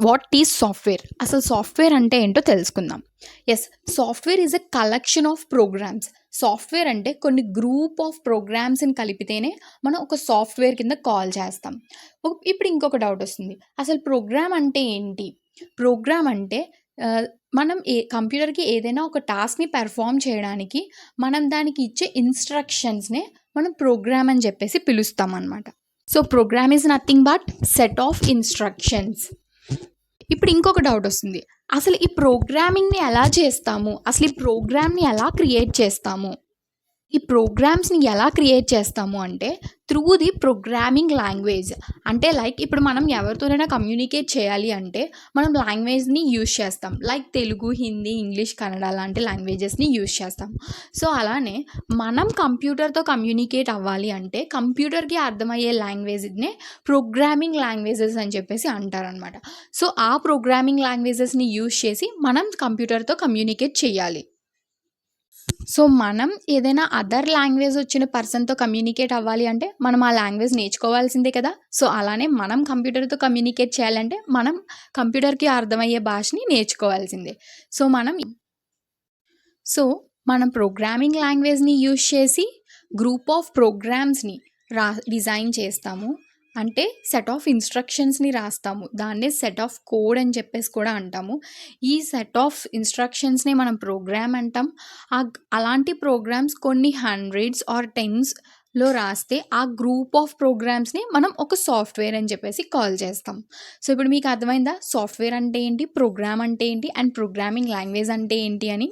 What is software? అసలు software అంటే ఏంటో తెలుసుకుందాం. Yes, software is a collection of programs. Software అంటే కొన్ని గ్రూప్ ఆఫ్ ప్రోగ్రామ్స్ని కలిపితేనే మనం ఒక సాఫ్ట్వేర్ కింద కాల్ చేస్తాం. ఇప్పుడు ఇంకొక డౌట్ వస్తుంది, అసలు ప్రోగ్రామ్ అంటే ఏంటి? ప్రోగ్రామ్ అంటే మనం కంప్యూటర్కి ఏదైనా ఒక టాస్క్ని పెర్ఫామ్ చేయడానికి మనం దానికి ఇచ్చే ఇన్స్ట్రక్షన్స్నే మనం ప్రోగ్రామ్ అని చెప్పేసి పిలుస్తాం అన్నమాట. So program is nothing but set of instructions. ఇప్పుడు ఇంకొక డౌట్ వస్తుంది, అసలు ఈ ప్రోగ్రామింగ్ని ఎలా చేస్తాము? అసలు ఈ ప్రోగ్రామ్ని ఎలా క్రియేట్ చేస్తాము? ఈ ప్రోగ్రామ్స్ని ఎలా క్రియేట్ చేస్తాము అంటే త్రూ ది ప్రోగ్రామింగ్ లాంగ్వేజ్. అంటే లైక్ ఇప్పుడు మనం ఎవరితోనైనా కమ్యూనికేట్ చేయాలి అంటే మనం లాంగ్వేజ్ని యూజ్ చేస్తాం. లైక్ తెలుగు, హిందీ, ఇంగ్లీష్, కన్నడ లాంటి లాంగ్వేజెస్ని యూజ్ చేస్తాం. సో అలానే మనం కంప్యూటర్తో కమ్యూనికేట్ అవ్వాలి అంటే కంప్యూటర్కి అర్థమయ్యే లాంగ్వేజ్నే ప్రోగ్రామింగ్ లాంగ్వేజెస్ అని చెప్పేసి అంటారనమాట. సో ఆ ప్రోగ్రామింగ్ లాంగ్వేజెస్ని యూజ్ చేసి మనం కంప్యూటర్తో కమ్యూనికేట్ చేయాలి. సో మనం ఏదైనా అదర్ లాంగ్వేజ్ వచ్చిన పర్సన్తో కమ్యూనికేట్ అవ్వాలి అంటే మనం ఆ లాంగ్వేజ్ నేర్చుకోవాల్సిందే కదా. సో అలానే మనం కంప్యూటర్తో కమ్యూనికేట్ చేయాలంటే మనం కంప్యూటర్కి అర్థమయ్యే భాషని నేర్చుకోవాల్సిందే. సో మనం ప్రోగ్రామింగ్ లాంగ్వేజ్ని యూజ్ చేసి గ్రూప్ ఆఫ్ ప్రోగ్రామ్స్ని డిజైన్ చేస్తాము. అంటే సెట్ ఆఫ్ ఇన్స్ట్రక్షన్స్ని రాస్తాము. దాన్నే సెట్ ఆఫ్ కోడ్ అని చెప్పేసి కూడా అంటాము. ఈ సెట్ ఆఫ్ ఇన్స్ట్రక్షన్స్ని మనం ప్రోగ్రామ్ అంటాం. అలాంటి ప్రోగ్రామ్స్ కొన్ని హండ్రెడ్స్ ఆర్ టెన్స్లో రాస్తే ఆ గ్రూప్ ఆఫ్ ప్రోగ్రామ్స్ని మనం ఒక సాఫ్ట్వేర్ అని చెప్పేసి కాల్ చేస్తాం. సో ఇప్పుడు మీకు అర్థమైందా సాఫ్ట్వేర్ అంటే ఏంటి, ప్రోగ్రామ్ అంటే ఏంటి, అండ్ ప్రోగ్రామింగ్ లాంగ్వేజ్ అంటే ఏంటి అని?